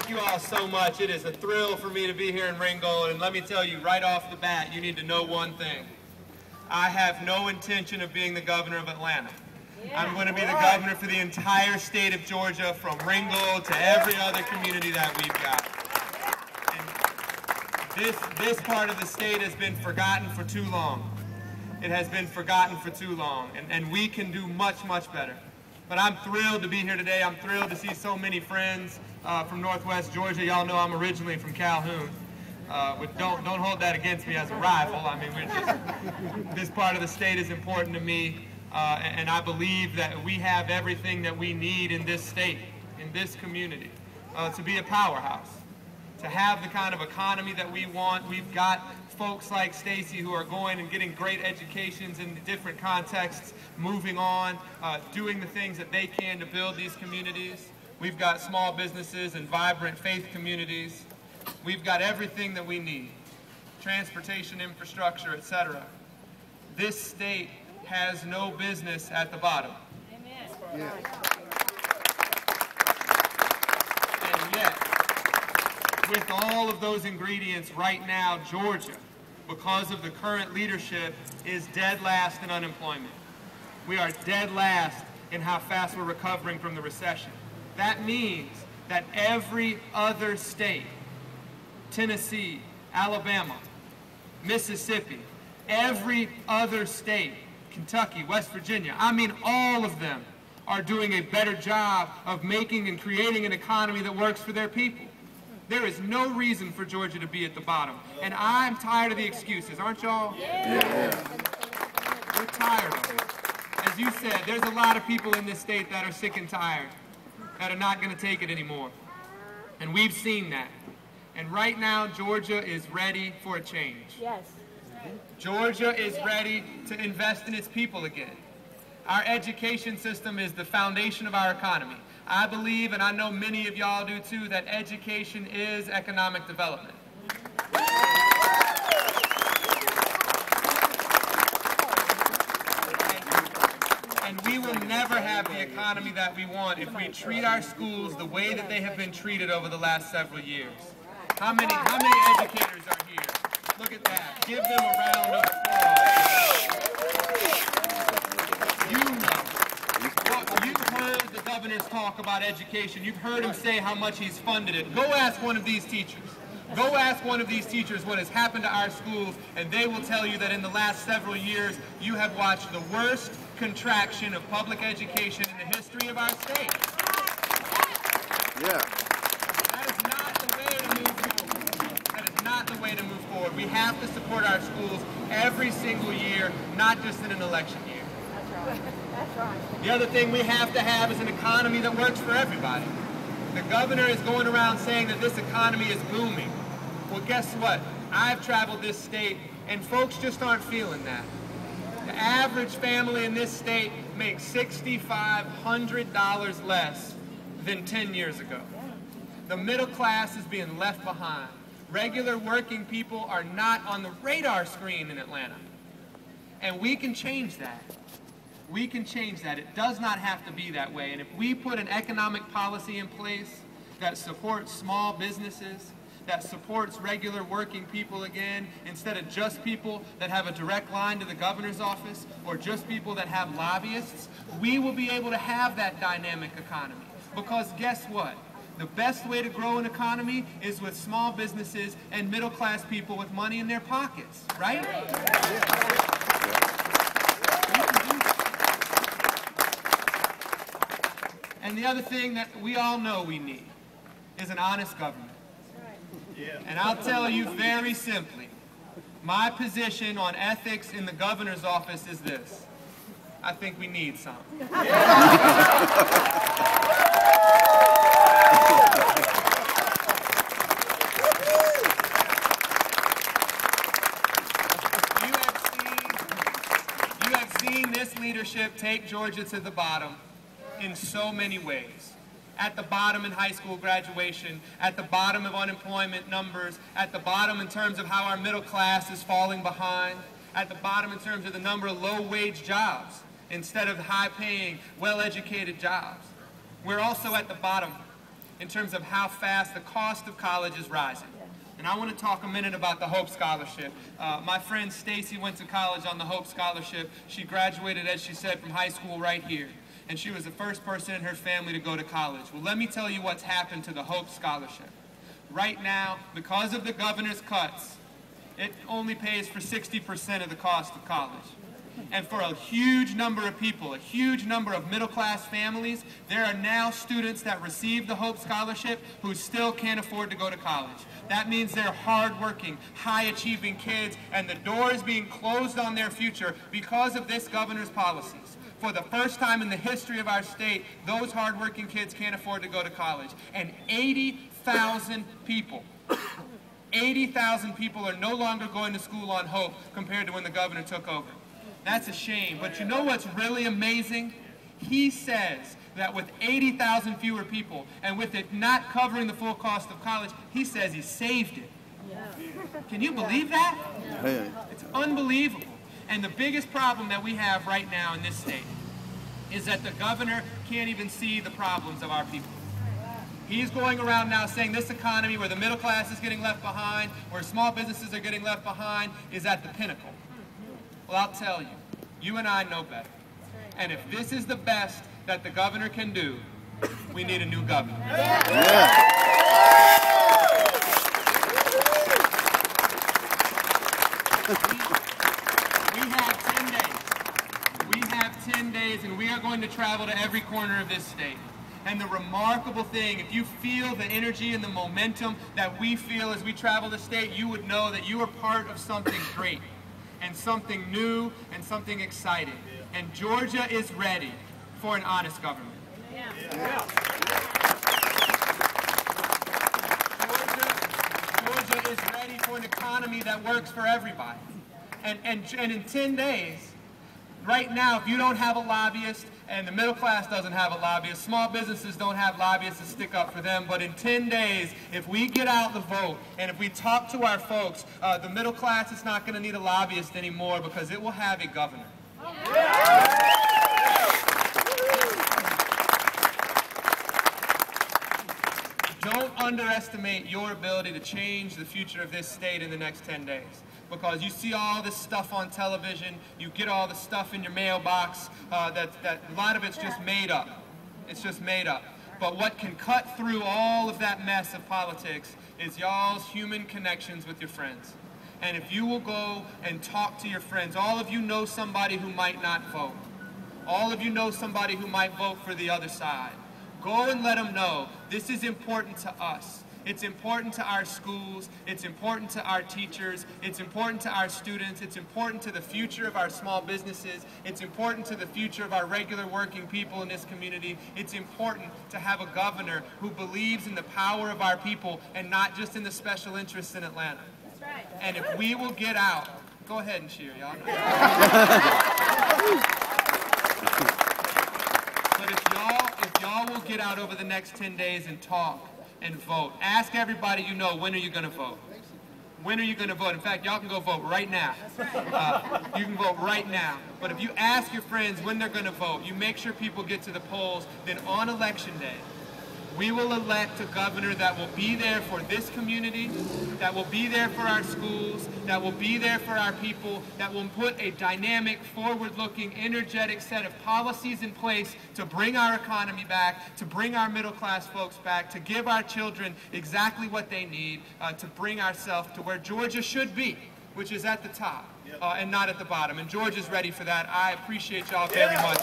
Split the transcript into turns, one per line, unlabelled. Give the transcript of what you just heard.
thank you all so much. It is a thrill for me to be here in Ringgold, and let me tell you right off the bat, you need to know one thing. I have no intention of being the governor of Atlanta. I'm going to be the governor for the entire state of Georgia, from Ringgold to every other community that we've got. And this part of the state has been forgotten for too long. It has been forgotten for too long, and we can do much, much better. But I'm thrilled to be here today. I'm thrilled to see so many friends from Northwest Georgia. Y'all know I'm originally from Calhoun. Don't hold that against me as a rival. I mean, this part of the state is important to me. And I believe that we have everything that we need in this state, in this community, to be a powerhouse, to have the kind of economy that we want. We've got folks like Stacy who are going and getting great educations in different contexts, moving on, doing the things that they can to build these communities. We've got small businesses and vibrant faith communities. We've got everything that we need, transportation infrastructure, etc. This state has no business at the bottom. Amen. Yeah. And yet, with all of those ingredients right now, Georgia, because of the current leadership, is dead last in unemployment. We are dead last in how fast we're recovering from the recession. That means that every other state, Tennessee, Alabama, Mississippi, every other state, Kentucky, West Virginia, I mean all of them are doing a better job of making and creating an economy that works for their people. There is no reason for Georgia to be at the bottom. And I'm tired of the excuses, aren't y'all? Yeah. We're tired of it. As you said, there's a lot of people in this state that are sick and tired, that are not going to take it anymore. And we've seen that. And right now, Georgia is ready for a change. Yes. Georgia is ready to invest in its people again. Our education system is the foundation of our economy. I believe, and I know many of y'all do too, that education is economic development. And we will never have the economy that we want if we treat our schools the way that they have been treated over the last several years. How many educators are here? Look at that. Give them a round of applause. You know. You've heard the governor's talk about education. You've heard him say how much he's funded it. Go ask one of these teachers. Go ask one of these teachers what has happened to our schools, and they will tell you that in the last several years, you have watched the worst contraction of public education in the history of our state.
Yeah.
That is not the way to move forward. Not the way to move forward. We have to support our schools every single year, not just in an election year.
That's right. That's right.
The other thing we have to have is an economy that works for everybody. The governor is going around saying that this economy is booming. Well, guess what? I've traveled this state, and folks just aren't feeling that. The average family in this state makes $6,500 less than 10 years ago. The middle class is being left behind. Regular working people are not on the radar screen in Atlanta. And we can change that. We can change that. It does not have to be that way. And if we put an economic policy in place that supports small businesses, that supports regular working people again, instead of just people that have a direct line to the governor's office or just people that have lobbyists, we will be able to have that dynamic economy. Because guess what? The best way to grow an economy is with small businesses and middle-class people with money in their pockets, right? And the other thing that we all know we need is an honest government. And I'll tell you very simply, my position on ethics in the governor's office is this. I think we need some. This leadership take Georgia to the bottom in so many ways. At the bottom in high school graduation, at the bottom of unemployment numbers, at the bottom in terms of how our middle class is falling behind, at the bottom in terms of the number of low-wage jobs instead of high-paying, well-educated jobs. We're also at the bottom in terms of how fast the cost of college is rising. And I want to talk a minute about the Hope Scholarship. My friend Stacy went to college on the Hope Scholarship. She graduated, as she said, from high school right here. And she was the first person in her family to go to college. Well, let me tell you what's happened to the Hope Scholarship. Right now, because of the governor's cuts, it only pays for 60% of the cost of college. And for a huge number of people, a huge number of middle-class families, there are now students that receive the Hope Scholarship who still can't afford to go to college. That means they're hard-working, high-achieving kids, and the door is being closed on their future because of this governor's policies. For the first time in the history of our state, those hard-working kids can't afford to go to college. And 80,000 people 80,000 people are no longer going to school on Hope compared to when the governor took over. That's a shame. But you know what's really amazing? He says that with 80,000 fewer people and with it not covering the full cost of college, he says he saved it. Can you believe that? It's unbelievable. And the biggest problem that we have right now in this state is that the governor can't even see the problems of our people. He's going around now saying this economy where the middle class is getting left behind, where small businesses are getting left behind, is at the pinnacle. Well, I'll tell you, you and I know better. And if this is the best that the governor can do, we need a new governor. We have 10 days. We have 10 days, and we are going to travel to every corner of this state. And the remarkable thing, if you feel the energy and the momentum that we feel as we travel the state, you would know that you are part of something great and something new and something exciting. And Georgia is ready for an honest government. Georgia is ready for an economy that works for everybody. And in 10 days, right now, if you don't have a lobbyist, and the middle class doesn't have a lobbyist, small businesses don't have lobbyists to stick up for them, but in 10 days, if we get out the vote, and if we talk to our folks, the middle class is not going to need a lobbyist anymore because it will have a governor. Don't underestimate your ability to change the future of this state in the next 10 days. Because you see all this stuff on television, you get all the stuff in your mailbox, that a lot of it's just made up. It's just made up. But what can cut through all of that mess of politics is y'all's human connections with your friends. And if you will go and talk to your friends, all of you know somebody who might not vote. All of you know somebody who might vote for the other side. Go and let them know this is important to us. It's important to our schools, it's important to our teachers, it's important to our students, it's important to the future of our small businesses, it's important to the future of our regular working people in this community. It's important to have a governor who believes in the power of our people and not just in the special interests in Atlanta. That's right. And if we will get out, go ahead and cheer, y'all. But if y'all will get out over the next 10 days and talk, and vote. Ask everybody you know, when are you going to vote? When are you going to vote? In fact, y'all can go vote right now. You can vote right now. But if you ask your friends when they're going to vote, you make sure people get to the polls, then on election day, we will elect a governor that will be there for this community, that will be there for our schools, that will be there for our people, that will put a dynamic, forward-looking, energetic set of policies in place to bring our economy back, to bring our middle-class folks back, to give our children exactly what they need, to bring ourselves to where Georgia should be, which is at the top and not at the bottom. And Georgia's ready for that. I appreciate y'all very much.